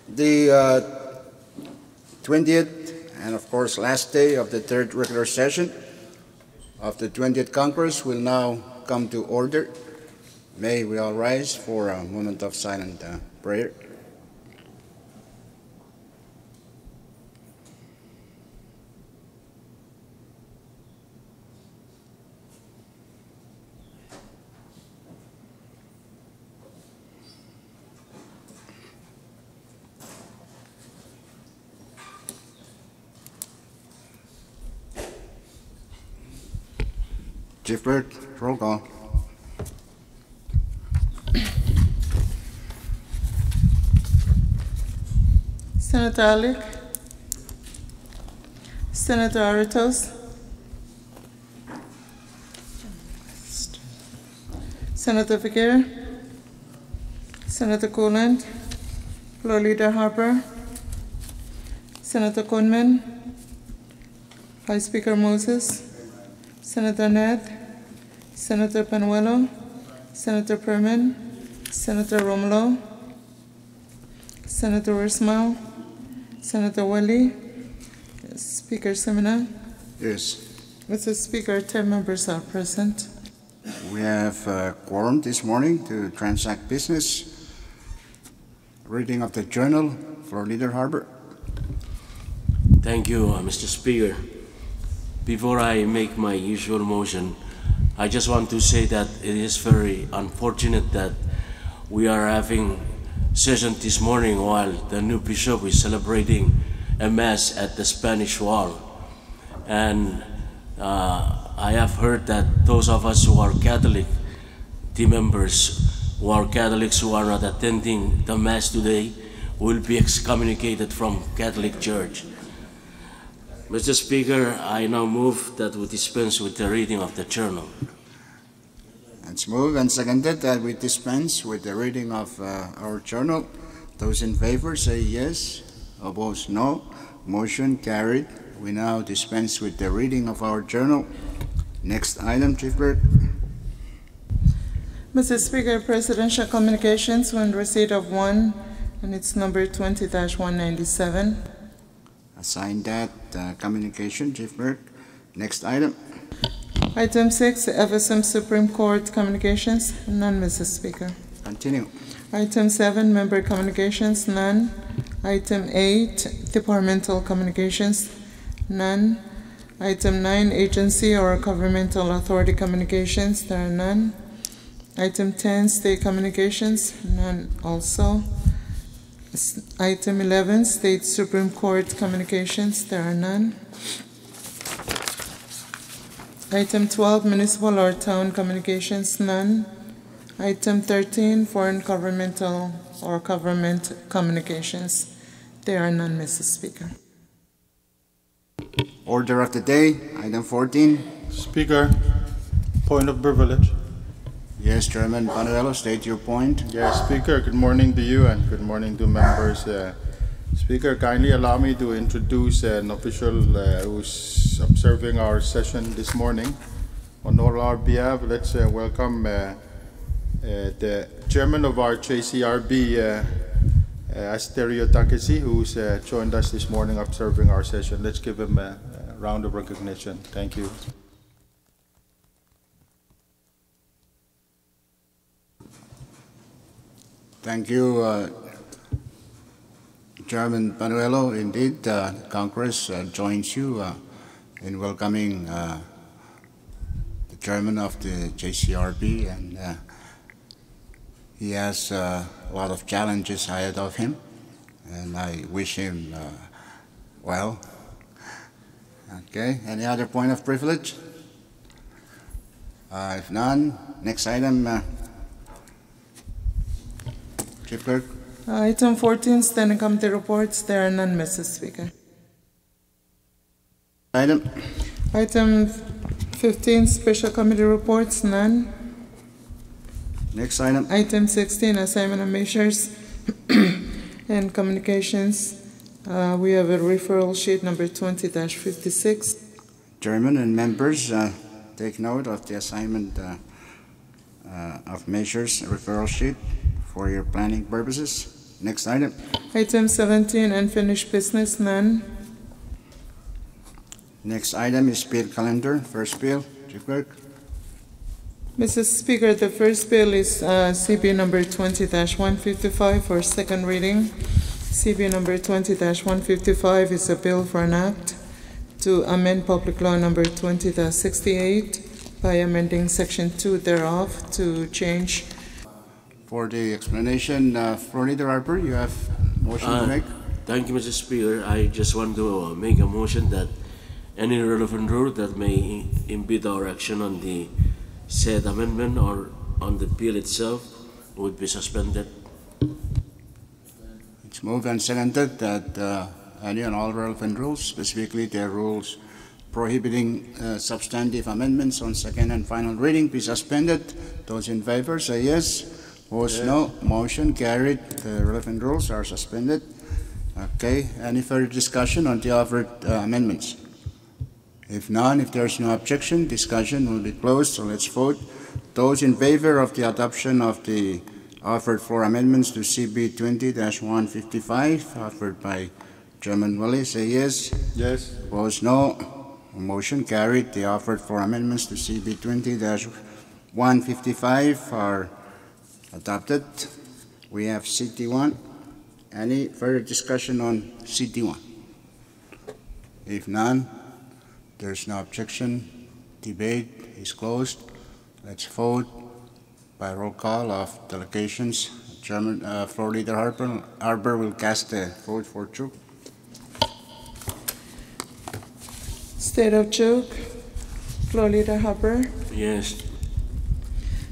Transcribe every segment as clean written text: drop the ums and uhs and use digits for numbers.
The 20th and of course last day of the third regular session of the 20th Congress will now come to order. May we all rise for a moment of silent prayer. Chief Byrd, roll call. Senator Alick, Senator Aritos, Senator Figueroa, Senator Coland, Floor Leader Harper, Senator Conman, Vice Speaker Moses, Senator Ned, Senator Panuelo, Senator Perman, Senator Romulo, Senator Ismail, Senator Wally, Speaker Semina. Yes. Mr. Speaker, 10 members are present. We have a quorum this morning to transact business. Reading of the journal for Leader Harper. Thank you, Mr. Speaker. Before I make my usual motion, I just want to say that it is very unfortunate that we are having session this morning while the new bishop is celebrating a mass at the Spanish Wall. And I have heard that those of us who are Catholic, team members who are Catholics who are not attending the mass today, will be excommunicated from Catholic Church. Mr. Speaker, I now move that we dispense with the reading of the journal. It's moved and seconded that we dispense with the reading of our journal. Those in favor say yes, opposed no. Motion carried. We now dispense with the reading of our journal. Next item, Chief Byrd. Mr. Speaker, Presidential Communications when receipt of one, and it's number 20-197. Assign that communication, Chief Byrd. Next item. Item 6, FSM Supreme Court Communications, none, Mr. Speaker. Continue. Item 7, Member Communications, none. Item 8, Departmental Communications, none. Item 9, Agency or Governmental Authority Communications, there are none. Item 10, State Communications, none also. Item 11, State Supreme Court Communications, there are none. Item 12, Municipal or Town Communications, none. Item 13, Foreign Governmental or Government Communications, there are none, Mr. Speaker. Order of the day, item 14. Speaker, point of privilege. Yes, Chairman Panuelo, state your point. Yes, Speaker, good morning to you and good morning to members. Speaker, kindly allow me to introduce an official who's observing our session this morning. On all our behalf, let's welcome the chairman of our JCRB, Asterio Takeshi, who's joined us this morning observing our session. Let's give him a round of recognition. Thank you. Thank you, Chairman Panuelo. Indeed, Congress joins you in welcoming the chairman of the JCRB, and he has a lot of challenges ahead of him, and I wish him well. Okay, any other point of privilege? If none, next item, Chief Clerk. Item 14, Standing Committee Reports, there are none, Mr. Speaker. Item. Item 15, Special Committee Reports, none. Next item. Item 16, Assignment of Measures and Communications. We have a referral sheet number 20-56. Chairman and members, take note of the assignment of measures referral sheet for your planning purposes. Next item. Item 17, unfinished business, none. Next item is bill calendar. First bill, Chief Clerk. Mr. Speaker, the first bill is CB number 20-155 for second reading. CB number 20-155 is a bill for an act to amend Public Law number 20-68 by amending Section 2 thereof to change. For the explanation, Floor Leader Harper, you have motion to make. Thank you, Mr. Speaker. I just want to make a motion that any relevant rule that may impede our action on the said amendment or on the bill itself would be suspended. It's moved and seconded that any and all relevant rules, specifically the rules prohibiting substantive amendments on second and final reading, be suspended. Those in favor say yes. Opposed, no. Motion carried. The relevant rules are suspended. Okay. Any further discussion on the offered amendments? If none, if there is no objection, discussion will be closed. So let's vote. Those in favor of the adoption of the offered four amendments to CB 20-155 offered by Chairman Willie say yes. Yes. Opposed, no. Motion carried. The offered four amendments to CB 20-155 are adopted. We have CT1. Any further discussion on CT1? If none, there's no objection. Debate is closed. Let's vote by roll call of delegations. Chairman, Floor Leader Harper will cast a vote for Chuk. State of Chuk, Floor Leader Harper. Yes.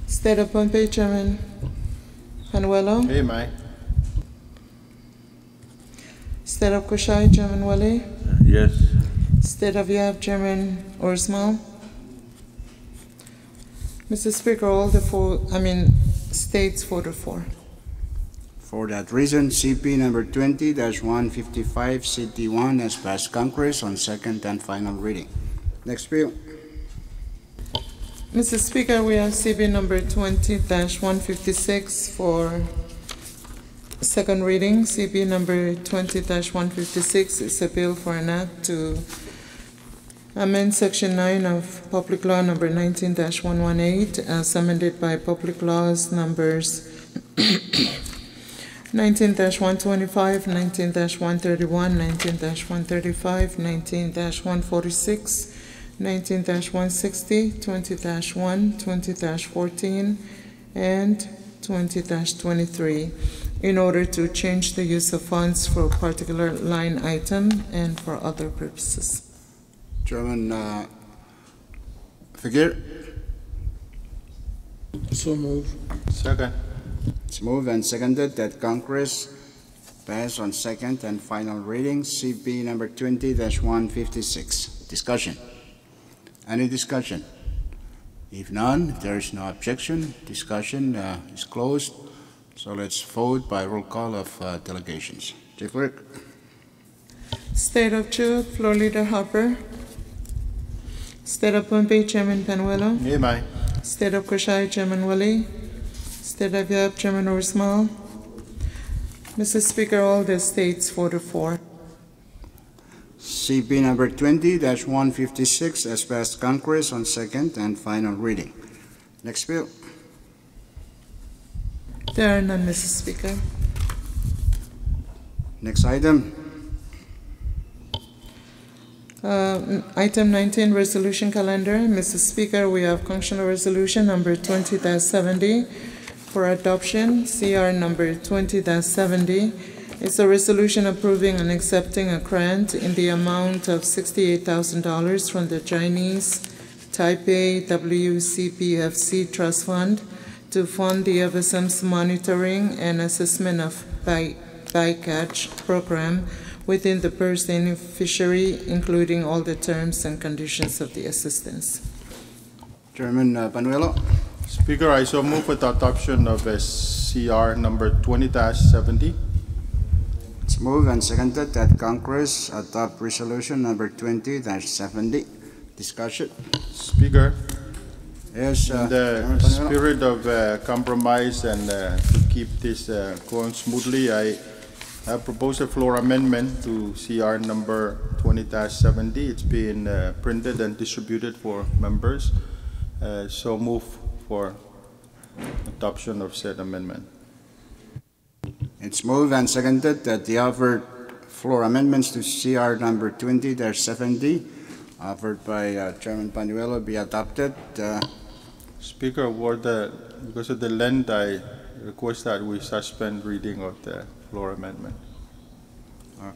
State of Pohnpei, Chairman Panuelo. Hey, Mai. State of Kushai, Chairman Wale. Yes. State of Yap, Chairman Orsmal. Mr. Speaker, all the states voted for. For that reason, CP number 20-155 CT1 has passed Congress on second and final reading. Next bill. Mr. Speaker, we have CB number 20-156 for second reading. CB number 20-156 is a bill for an act to amend Section 9 of Public Law number 19-118 as amended by Public Laws numbers 19-125, 19-131, 19-135, 19-146, 19-160, 20-1, 20-14, and 20-23 in order to change the use of funds for a particular line item and for other purposes. Chairman Figuer. So move. Second. It's moved and seconded that Congress pass on second and final reading CP number 20-156. Discussion. Any discussion? If none, if there is no objection, discussion is closed. So let's vote by roll call of delegations. Chief Clerk. State of Chuk, Floor Leader Harper. State of Pohnpei, Chairman Panuelo. Hey, Mai. State of Kushai, Chairman Wale. State of Yap, Chairman Orsmal. Mr. Speaker, all the states voted for. CP number 20-156 has passed Congress on second and final reading. Next bill. There are none, Mr. Speaker. Next item. Item 19, resolution calendar. Mr. Speaker, we have functional resolution number 20-70 for adoption. CR number 20-70. It's a resolution approving and accepting a grant in the amount of $68,000 from the Chinese Taipei WCPFC Trust Fund to fund the FSM's monitoring and assessment of bycatch program within the Persian fishery, including all the terms and conditions of the assistance. Chairman Panuelo. Speaker, I so move with the adoption of CR number 20-70. It's moved and seconded that Congress adopt resolution number 20-70. Discussion? Speaker, Yes, in the Chairman Panuelo. spirit of compromise and to keep this going smoothly, I have proposed a floor amendment to CR number 20-70. It's been printed and distributed for members. So move for adoption of said amendment. It's moved and seconded that the offered floor amendments to CR number 20-70 offered by Chairman Panuelo be adopted. Speaker, because of the length, I request that we suspend reading of the floor amendment.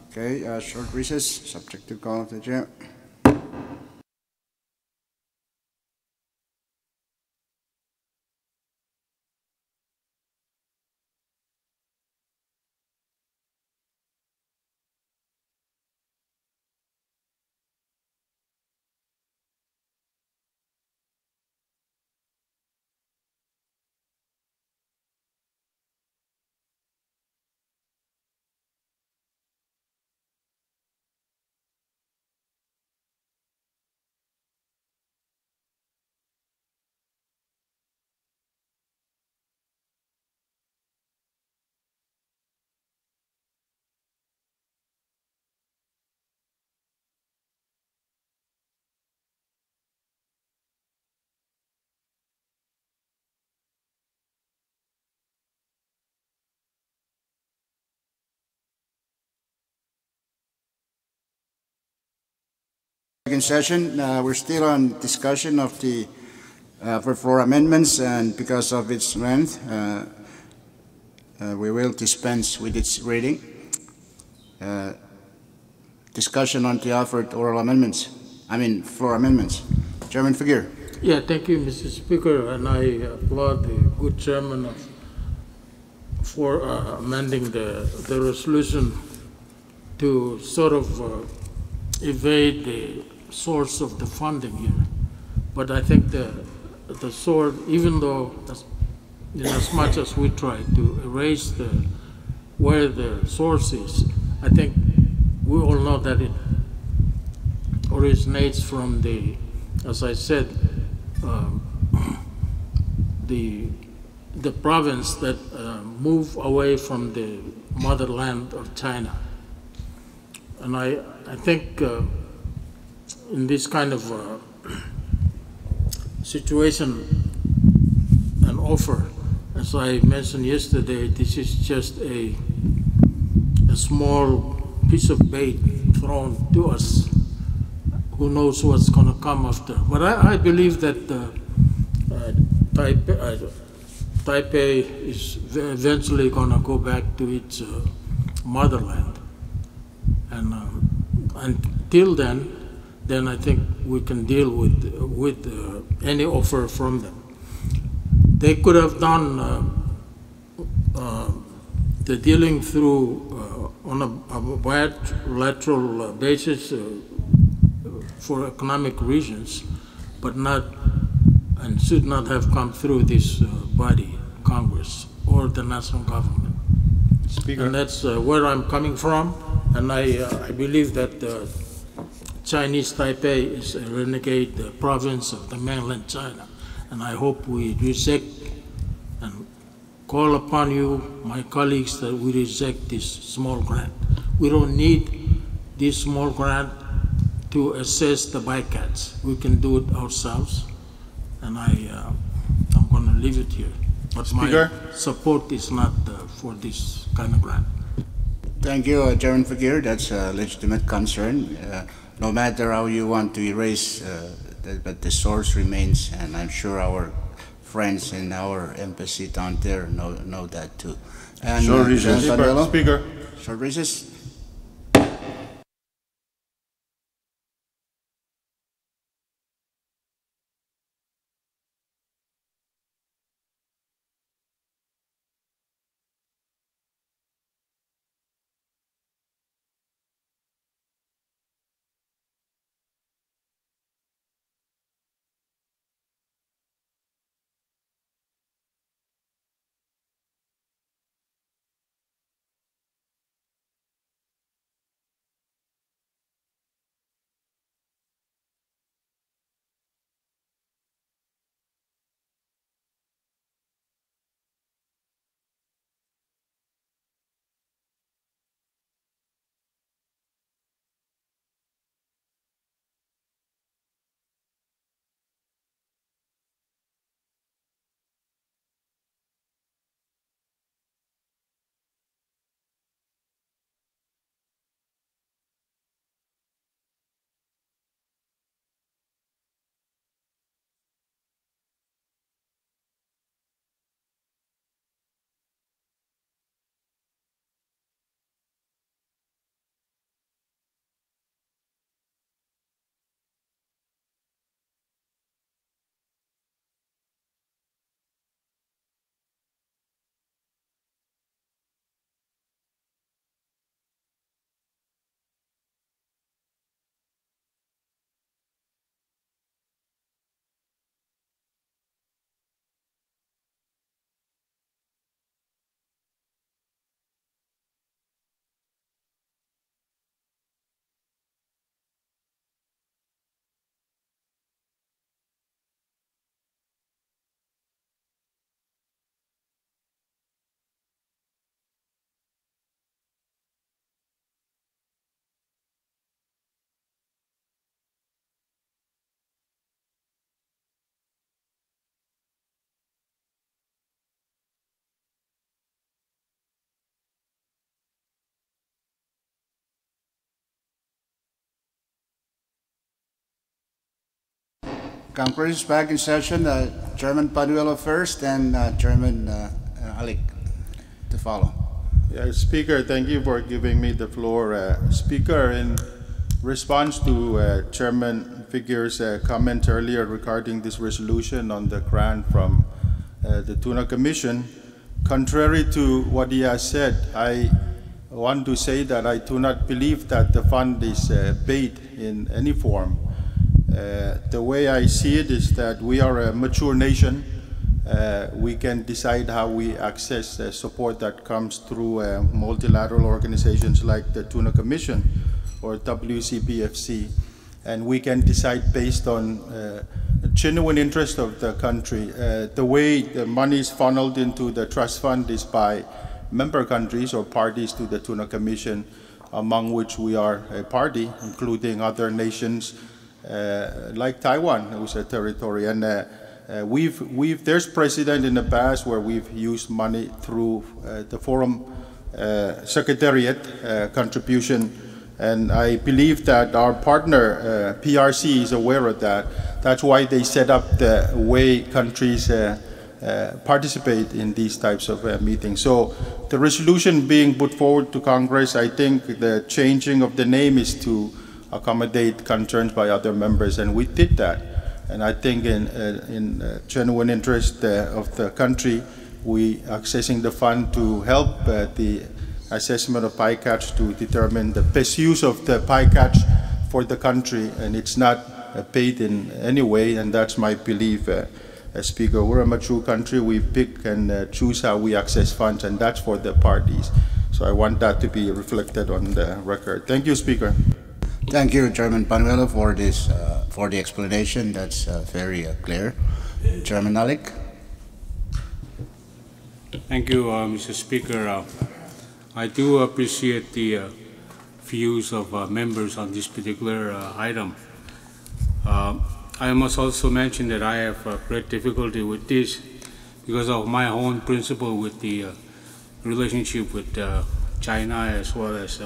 Okay, short recess, subject to call of the chair. Second session, we're still on discussion of the for floor amendments, and because of its length, we will dispense with its reading. Discussion on the offered oral amendments, floor amendments. Chairman Figuer. Yeah, thank you, Mr. Speaker, and I applaud the good chairman for amending the resolution to sort of evade the source of the funding here. But I think the source, even though as much as we try to erase where the source is, I think we all know that it originates from as I said, the province that move away from the motherland of China. And I think in this kind of situation, an offer, as I mentioned yesterday, this is just a small piece of bait thrown to us. Who knows what's going to come after? But I believe that Taipei is eventually going to go back to its motherland. And until then I think we can deal with any offer from them. They could have done the dealing through on a bilateral basis for economic reasons, but not and should not have come through this body, Congress, or the national government. Speaker. And that's where I'm coming from, and I believe that Chinese Taipei is a renegade province of the mainland China, and I hope we reject and call upon you, my colleagues, that we reject this small grant. We don't need this small grant to assess the bycatch. We can do it ourselves, and I'm going to leave it here. But Speaker. my support is not for this kind of grant. Thank you, Chairman Figuer. That's a legitimate concern. No matter how you want to erase, but the source remains, and I'm sure our friends in our embassy down there know that too. And, Short recess. Speaker. Short recess. Congress is back in session. Chairman Paduelo first, and Chairman Alik to follow. Yeah, Speaker, thank you for giving me the floor. Speaker, in response to Chairman Figuero's comment earlier regarding this resolution on the grant from the Tuna Commission, contrary to what he has said, I want to say that I do not believe that the fund is paid in any form. The way I see it is that we are a mature nation. We can decide how we access the support that comes through multilateral organizations like the Tuna Commission or WCPFC, and we can decide based on genuine interest of the country. The way the money is funneled into the trust fund is by member countries or parties to the Tuna Commission, among which we are a party, including other nations like Taiwan, who's a territory. And there's precedent in the past where we've used money through the Forum Secretariat contribution, and I believe that our partner PRC is aware of that. That's why they set up the way countries participate in these types of meetings. So the resolution being put forward to Congress, I think the changing of the name is to accommodate concerns by other members, and we did that. And I think in genuine interest of the country, we accessing the fund to help the assessment of bycatch to determine the best use of the bycatch for the country, and it's not paid in any way, and that's my belief. Speaker, we're a mature country. We pick and choose how we access funds, and that's for the parties. So I want that to be reflected on the record. Thank you, Speaker. Thank you, Chairman Panuelo, for this for the explanation. That's very clear. Chairman Alik. Thank you, Mr. Speaker. I do appreciate the views of members on this particular item. I must also mention that I have great difficulty with this because of my own principle with the relationship with China as well as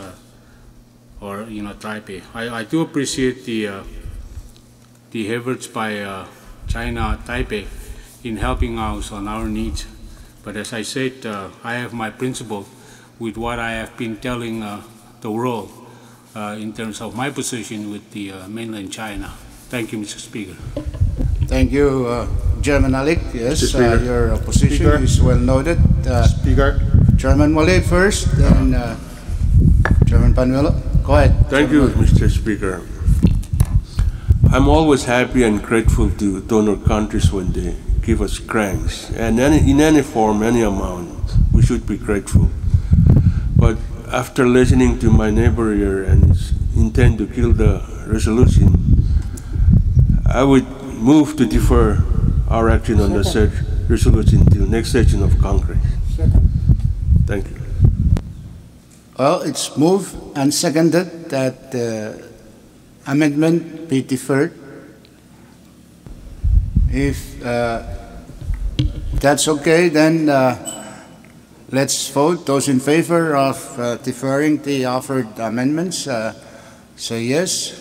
Taipei. I do appreciate the efforts by China, Taipei, in helping us on our needs. But as I said, I have my principle with what I have been telling the world in terms of my position with the mainland China. Thank you, Mr. Speaker. Thank you, Chairman Alik. Yes, your position Speaker. is well noted. Speaker. Chairman Wale first, then Chairman Panuelo. Go ahead. Thank you, Mr. Speaker. I'm always happy and grateful to donor countries when they give us grants, and in any form, any amount, we should be grateful. But after listening to my neighbor here and his intent to kill the resolution, I would move to defer our action on the said resolution to next session of Congress. Thank you. Well, it's moved and seconded that the amendment be deferred. If that's okay, then let's vote. Those in favor of deferring the offered amendments, say yes.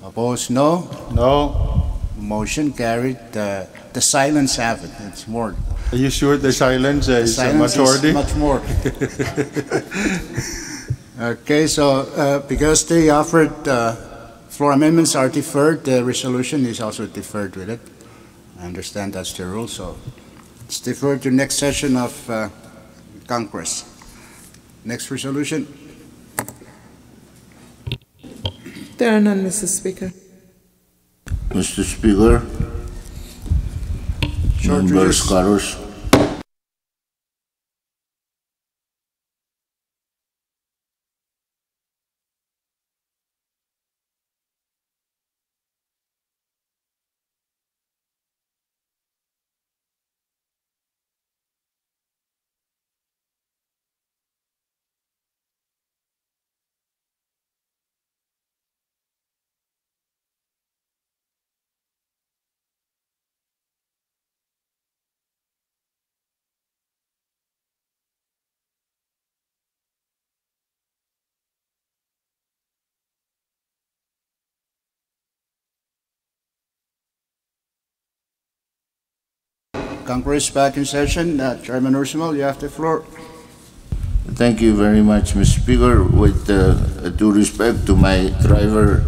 Opposed, no. No. Motion carried. The silence have it. It's more. Are you sure the silence is a Silence majority? is much more. Okay, so because the offered floor amendments are deferred, the resolution is also deferred with it. I understand that's the rule, so it's deferred to next session of Congress. Next resolution. There are none, Mr. Speaker. Mr. Speaker, Short members, recess. Carlos, Congress back in session. Chairman Ursumal, you have the floor. Thank you very much, Mr. Speaker. With due respect to my driver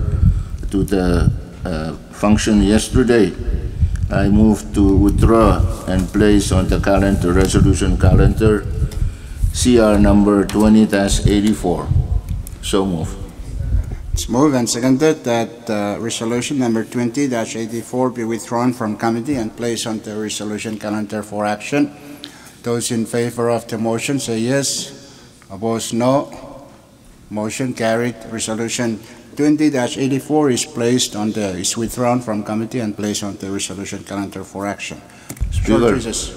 to the function yesterday, I move to withdraw and place on the calendar, resolution calendar, CR number 20-84. So move. It's moved and seconded that resolution number 20-84 be withdrawn from committee and placed on the resolution calendar for action. Those in favor of the motion say yes. Opposed, no. Motion carried. Resolution 20-84 is withdrawn from committee and placed on the resolution calendar for action. Short Speaker. recess.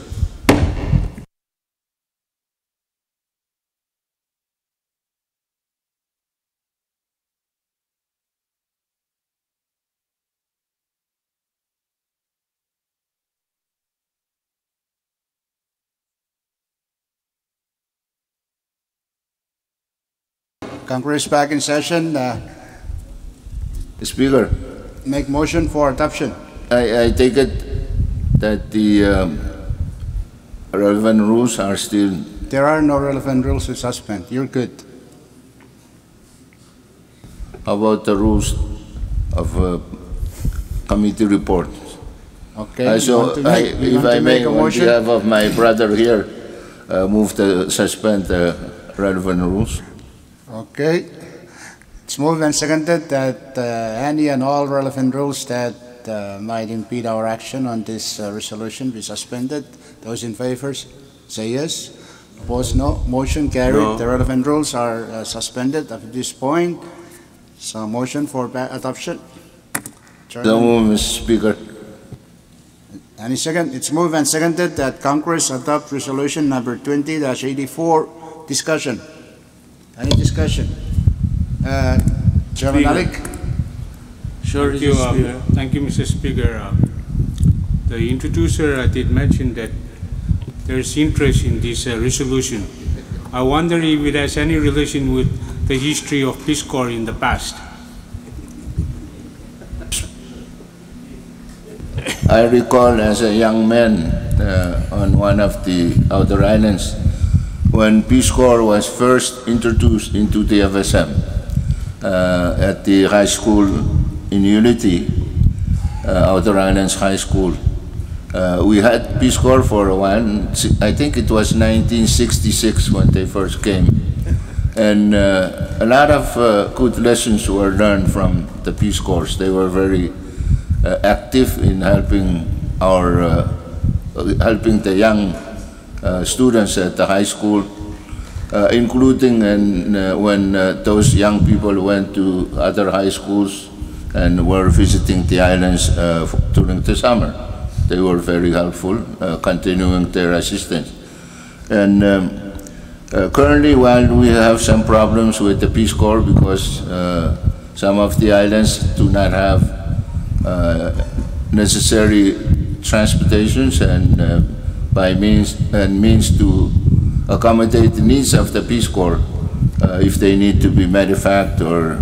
Congress back in session. Speaker, Make motion for adoption. I take it that the relevant rules are still. There are no relevant rules to suspend. You're good. How about the rules of committee reports? Okay. So, if I may, on behalf of my brother here, move to suspend the relevant rules. Okay. It's moved and seconded that any and all relevant rules that might impede our action on this resolution be suspended. Those in favor say yes. Opposed, no. Motion carried. No. The relevant rules are suspended at this point. So motion for adoption. So Chairman. move, Mr. Speaker. Any second? It's moved and seconded that Congress adopt resolution number 20-84. Discussion. Any discussion? Chairman Speaker. Malik? Sure, Thank you, Speaker. thank you, Mr. Speaker. The introducer did mention that there is interest in this resolution. I wonder if it has any relation with the history of Peace Corps in the past. I recall as a young man on one of the outer islands when Peace Corps was first introduced into the FSM at the high school in Unity, Outer Islands High School. We had Peace Corps for a while. I think it was 1966 when they first came. And a lot of good lessons were learned from the Peace Corps. They were very active in helping helping the young students at the high school, including when those young people went to other high schools and were visiting the islands during the summer. They were very helpful, continuing their assistance. And currently, while we have some problems with the Peace Corps because some of the islands do not have necessary transportations and means to accommodate the needs of the Peace Corps if they need to be medevaced or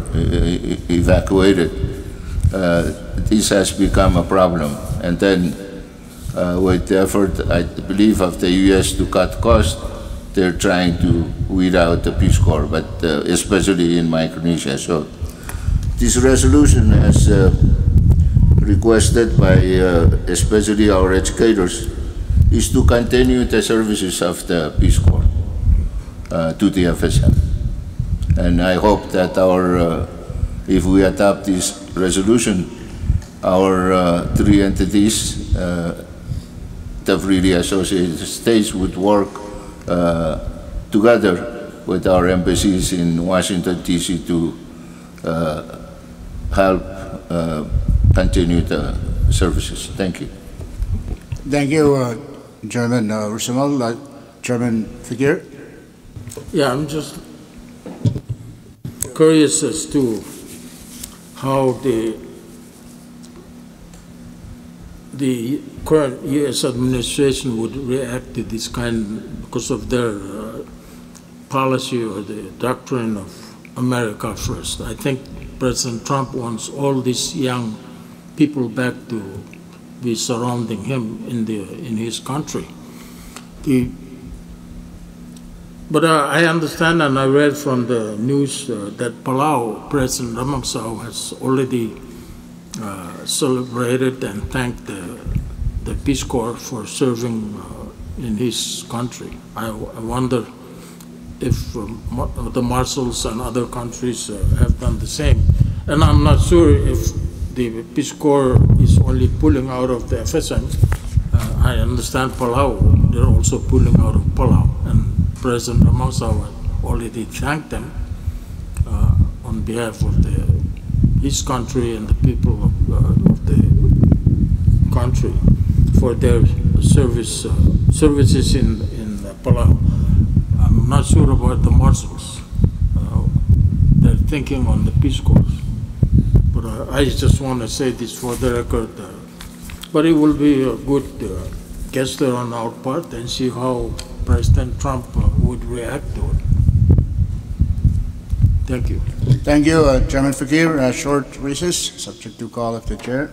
evacuated. This has become a problem. And then with the effort, I believe, of the U.S. to cut costs, they're trying to weed out the Peace Corps, but especially in Micronesia. So this resolution, as requested by especially our educators, is to continue the services of the Peace Corps to the FSM. And I hope that if we adopt this resolution, our three entities, the freely associated states, would work together with our embassies in Washington, D.C. to help continue the services. Thank you. Thank you, Chairman Ursumal. Chairman Figuer? Yeah, I'm just curious as to how the current U.S. administration would react to this kind because of their policy or the doctrine of America first. I think President Trump wants all these young people back to be surrounding him in his country. But I understand and I read from the news that Palau, President Ramansau has already celebrated and thanked the Peace Corps for serving in his country. I wonder if the marshals and other countries have done the same. And I'm not sure if the Peace Corps is only pulling out of the FSM. I understand Palau, they're also pulling out of Palau. And President Ramansau already thanked them on behalf of his country and the people of the country for their services in Palau. I'm not sure about the marshals. They're thinking on the Peace Corps. But I just want to say this for the record. But it will be a good gesture on our part and see how President Trump would react to it. Thank you. Thank you, Chairman Fakir. Short recess, subject to call of the chair.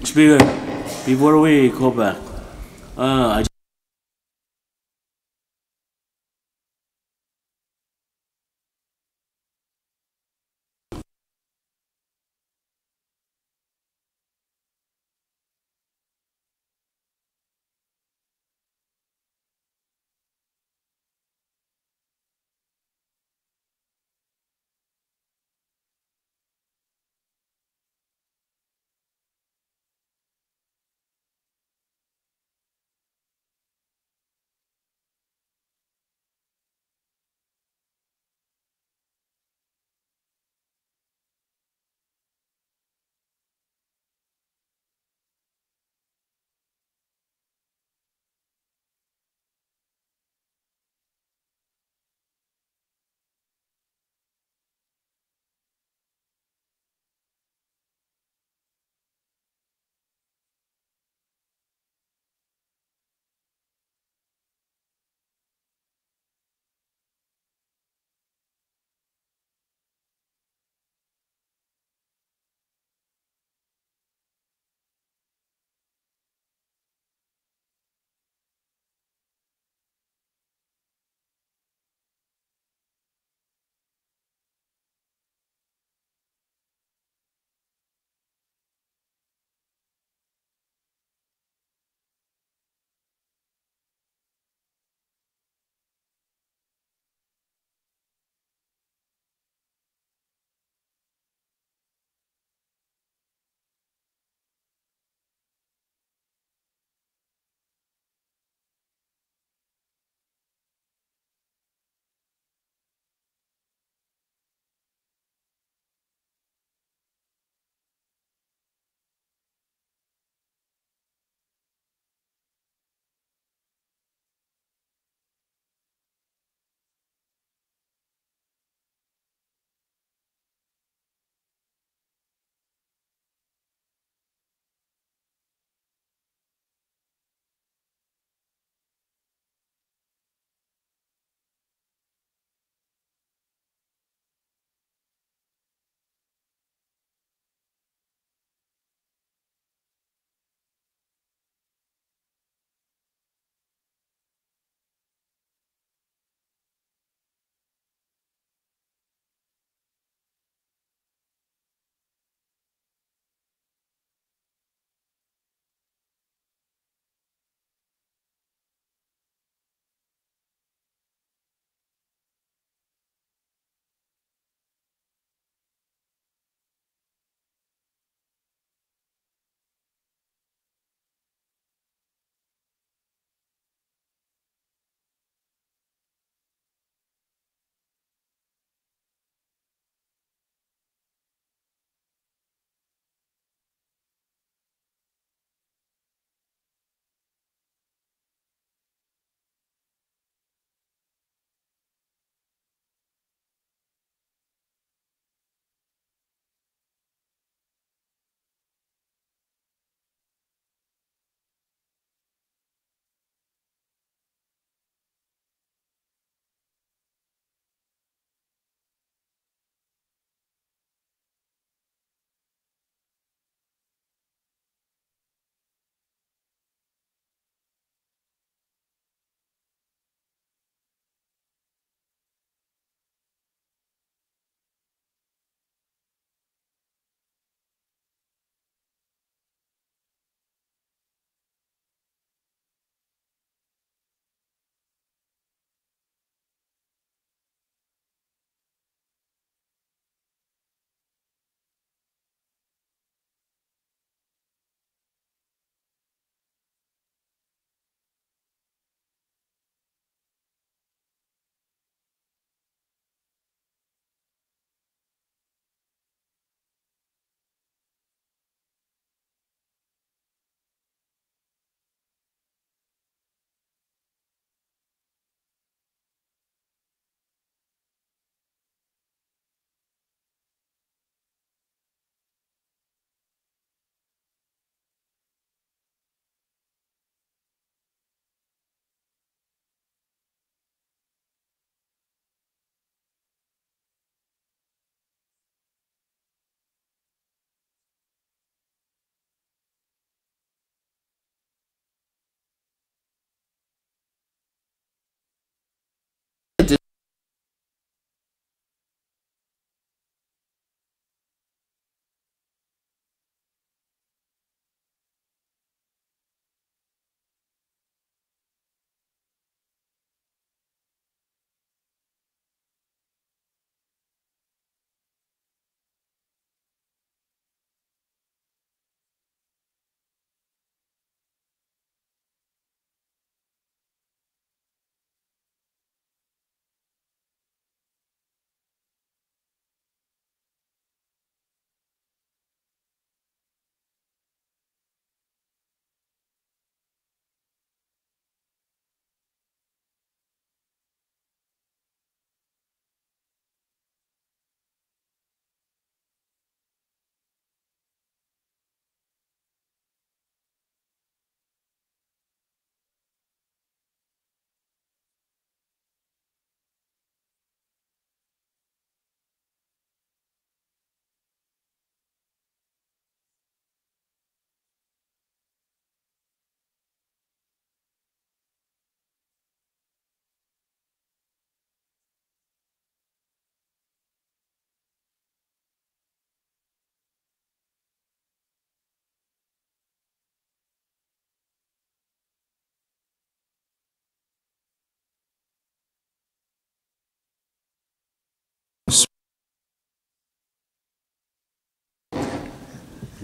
Speaker, before we go back, I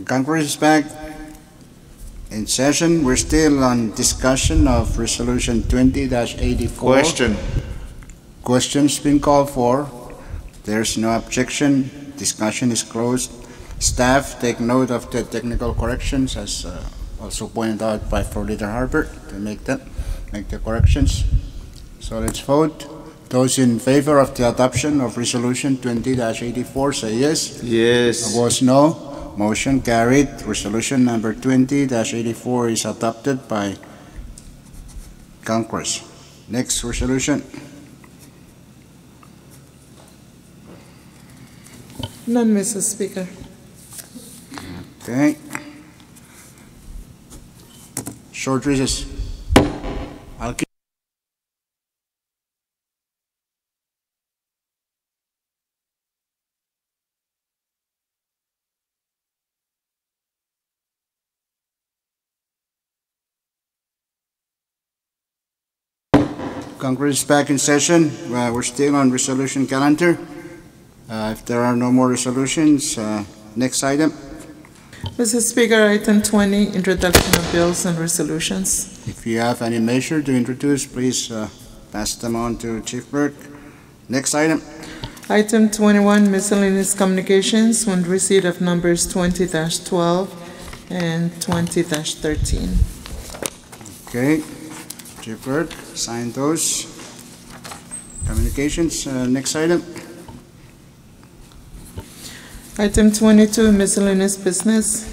Congress is back in session. We're still on discussion of Resolution 20-84. Question. Questions been called for. There's no objection. Discussion is closed. Staff take note of the technical corrections as also pointed out by Floor Leader Harbert to make the corrections. So let's vote. Those in favor of the adoption of Resolution 20-84 say yes. Yes. Opposed, no. Motion carried. Resolution number 20-84 is adopted by Congress. Next resolution. None, Mr. Speaker. Okay. Short recess. I'll keep. Congress is back in session. We're still on resolution calendar. If there are no more resolutions, next item. Mr. Speaker, item 20, introduction of bills and resolutions. If you have any measure to introduce, please pass them on to Chief Clerk. Next item. Item 21, miscellaneous communications on receipt of numbers 20-12 and 20-13. Okay. Chief Clerk, sign those. Communications. Next item. Item 22, miscellaneous business.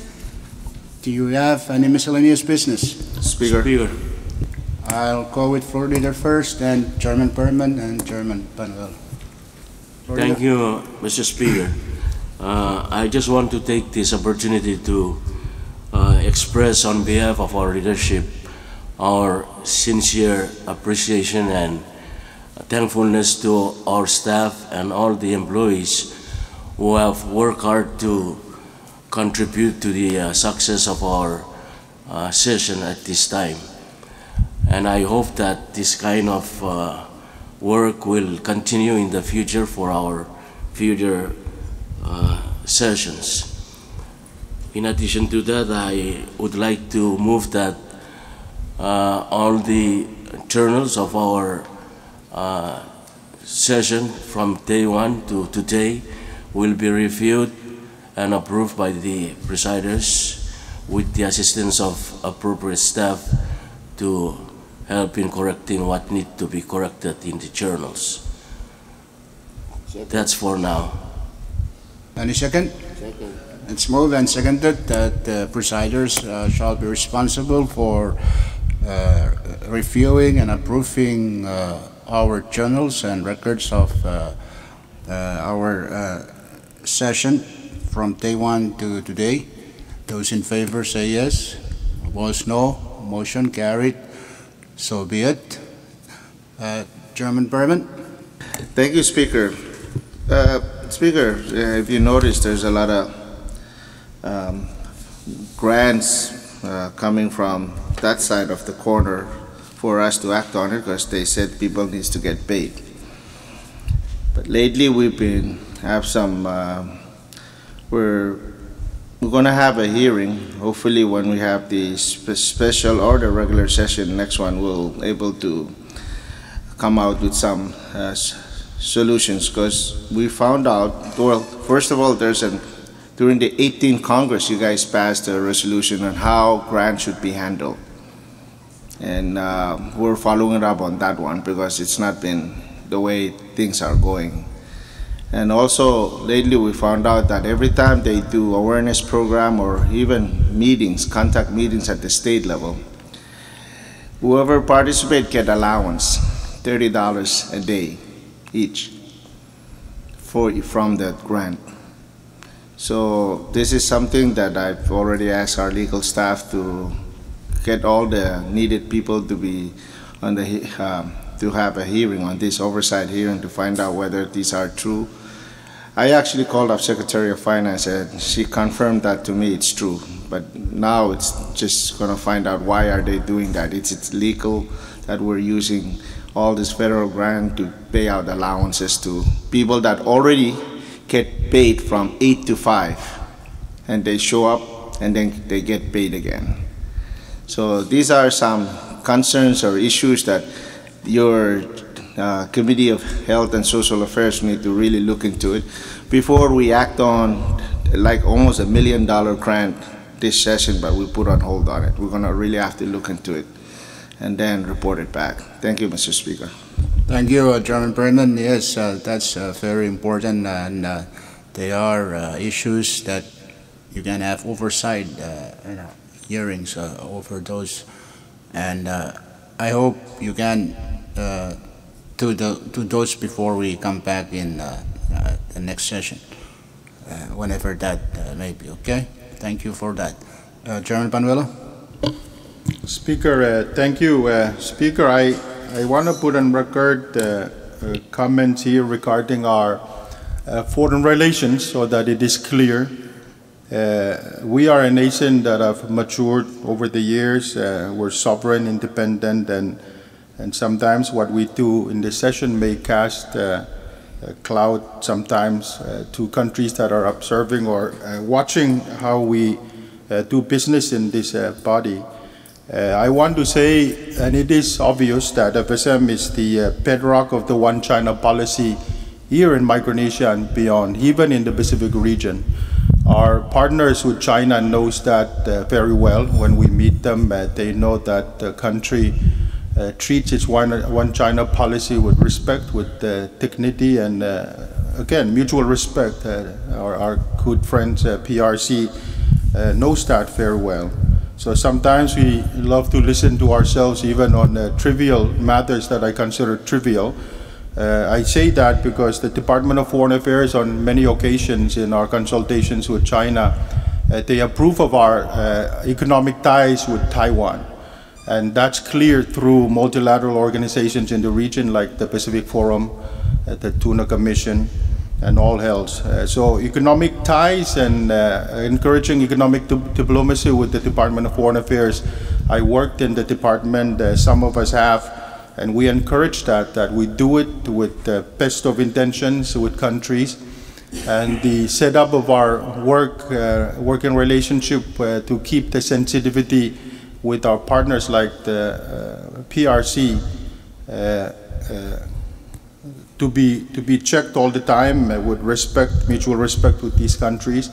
Do you have any miscellaneous business? Speaker. I'll go with Floor Leader first, then Chairman Berman and Chairman Panuel. Thank you, Mr. Speaker. I just want to take this opportunity to express on behalf of our leadership our sincere appreciation and thankfulness to our staff and all the employees who have worked hard to contribute to the success of our session at this time. And I hope that this kind of work will continue in the future for our future sessions. In addition to that, I would like to move that all the journals of our session from day one to today will be reviewed and approved by the presiders with the assistance of appropriate staff to help in correcting what needs to be corrected in the journals. That's for now. Any second? Second. It's moved and seconded that the presiders shall be responsible for reviewing and approving our journals and records of our session from day one to today. Those in favor say yes. Opposed, no. Motion carried. So be it. Chairman Berman. Thank you, Speaker. Speaker, if you notice, there's a lot of grants coming from that side of the corner for us to act on it because they said people needs to get paid. But lately we've been we're going to have a hearing. Hopefully when we have the special or the regular session, next one, we'll able to come out with some solutions because we found out, well, first of all, during the 18th Congress, you guys passed a resolution on how grants should be handled. And we're following up on that one because it's not been the way things are going. And also, lately we found out that every time they do awareness program or even meetings, contact meetings at the state level, whoever participates get allowance, $30 a day each from that grant. So this is something that I've already asked our legal staff to get all the needed people to be on the to have a hearing on this oversight hearing to find out whether these are true. I actually called up Secretary of Finance and she confirmed that to me it's true. But now it's just going to find out why are they doing that. It's legal that we're using all this federal grant to pay out allowances to people that already get paid from 8 to 5 and they show up and then they get paid again. So these are some concerns or issues that your Committee of Health and Social Affairs need to really look into it before we act on like almost $1 million grant this session, but we put on hold on it. We're going to really have to look into it and then report it back. Thank you, Mr. Speaker. Thank you, Chairman Berman. Yes, that's very important, and they are issues that you can have oversight hearings over those, and I hope you can do those before we come back in the next session, whenever that may be. Okay. Thank you for that, Chairman Panuelo. Speaker, thank you. Speaker, I want to put on record comments here regarding our foreign relations so that it is clear. We are a nation that have matured over the years. We're sovereign, independent, and sometimes what we do in this session may cast a cloud sometimes to countries that are observing or watching how we do business in this body. I want to say, and it is obvious, that FSM is the bedrock of the One China policy here in Micronesia and beyond, even in the Pacific region. Our partners with China knows that very well. When we meet them, they know that the country treats its One China policy with respect, with dignity, and again, mutual respect. Our good friends PRC knows that very well. So sometimes we love to listen to ourselves even on trivial matters that I consider trivial. I say that because the Department of Foreign Affairs on many occasions in our consultations with China, they approve of our economic ties with Taiwan. And that's clear through multilateral organizations in the region like the Pacific Forum, the Tuna Commission, and all else. So economic ties and encouraging economic diplomacy with the Department of Foreign Affairs. I worked in the department, some of us have, and we encourage that we do it with the best of intentions with countries. And the setup of our working relationship to keep the sensitivity with our partners like the PRC to be checked all the time with respect, mutual respect with these countries.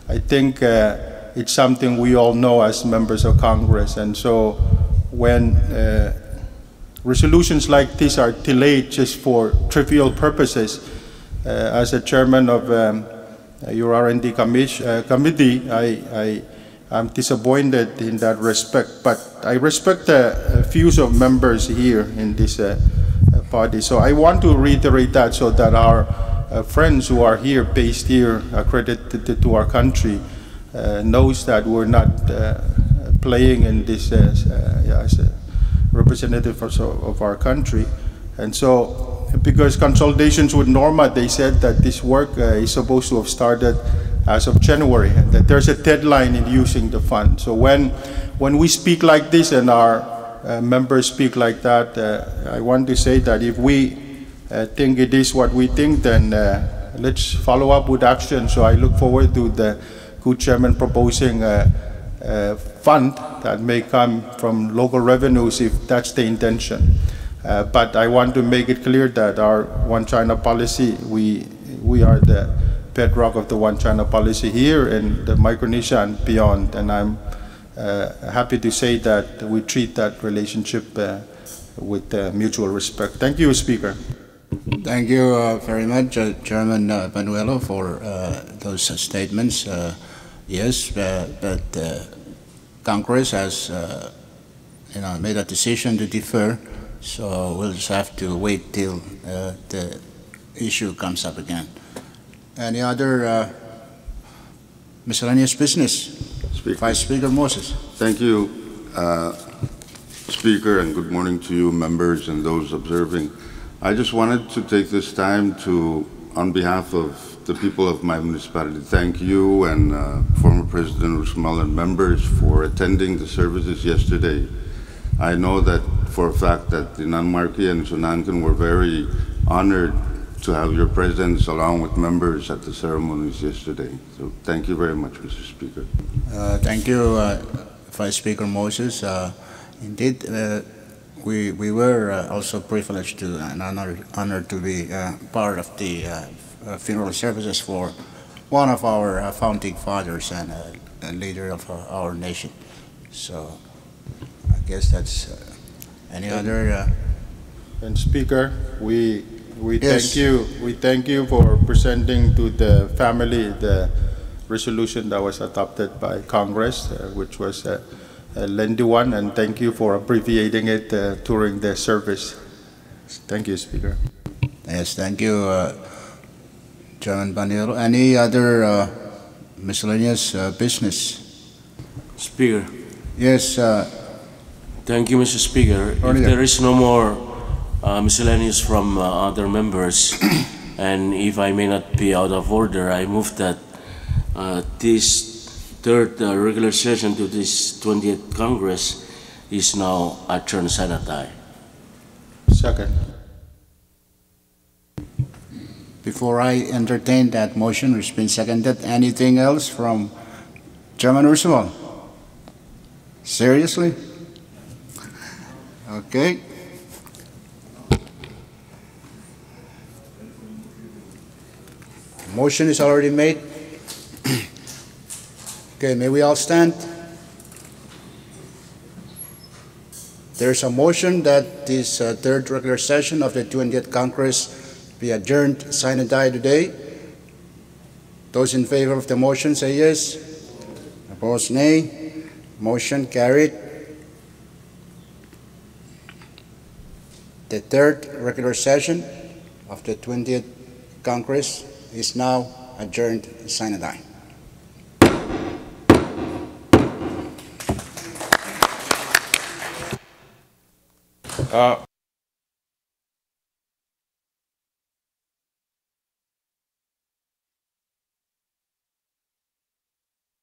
I think it's something we all know as members of Congress. And so when resolutions like this are delayed just for trivial purposes, as a chairman of your R&D committee, I'm disappointed in that respect. But I respect the views of members here in this body. So I want to reiterate that so that our friends who are here, based here, accredited to our country, knows that we're not playing in this as a representative of our country. And so, because consultations with Norma, they said that this work is supposed to have started as of January, and that there's a deadline in using the fund. So when we speak like this and our members speak like that, I want to say that if we think it is what we think, then let's follow up with action. So I look forward to the good chairman proposing a fund that may come from local revenues if that's the intention. But I want to make it clear that our One China policy, we are the bedrock of the One China policy here in the Micronesia and beyond. And I'm happy to say that we treat that relationship with mutual respect. Thank you, Speaker. Thank you very much, Chairman Panuelo, for those statements. Yes, but Congress has made a decision to defer, so we'll just have to wait till the issue comes up again. Any other miscellaneous business? Speaker. Vice Speaker Moses. Thank you, Speaker, and good morning to you, members, and those observing. I just wanted to take this time to, on behalf of the people of my municipality, thank you and former President Rusmal and members for attending the services yesterday. I know that for a fact that the Nanmarki and Sunangan were very honored to have your presence along with members at the ceremonies yesterday. So thank you very much, Mr. Speaker. Thank you, Vice Speaker Moses. Indeed, we were also privileged to and honored to be part of the funeral services for one of our founding fathers and a leader of our nation. So I guess that's any other. And Speaker, we Yes. thank you for presenting to the family the resolution that was adopted by Congress, which was a lengthy one, and thank you for abbreviating it during the service. Thank you, Speaker. Yes, thank you, Chairman Banero. Any other miscellaneous business? Speaker. Yes, Thank you, Mr. Speaker. If Earlier. there is no more miscellaneous from other members, and if I may not be out of order, I move that this third regular session to this 20th Congress is now adjourned sine die. Second. before I entertain that motion, which has been seconded, anything else from Chairman Ursula? Seriously? Okay. Motion is already made. Okay, may we all stand? There's a motion that this third regular session of the 20th Congress be adjourned sine die today. Those in favor of the motion say yes. Opposed, nay. Motion carried. The third regular session of the 20th Congress is now adjourned sine die.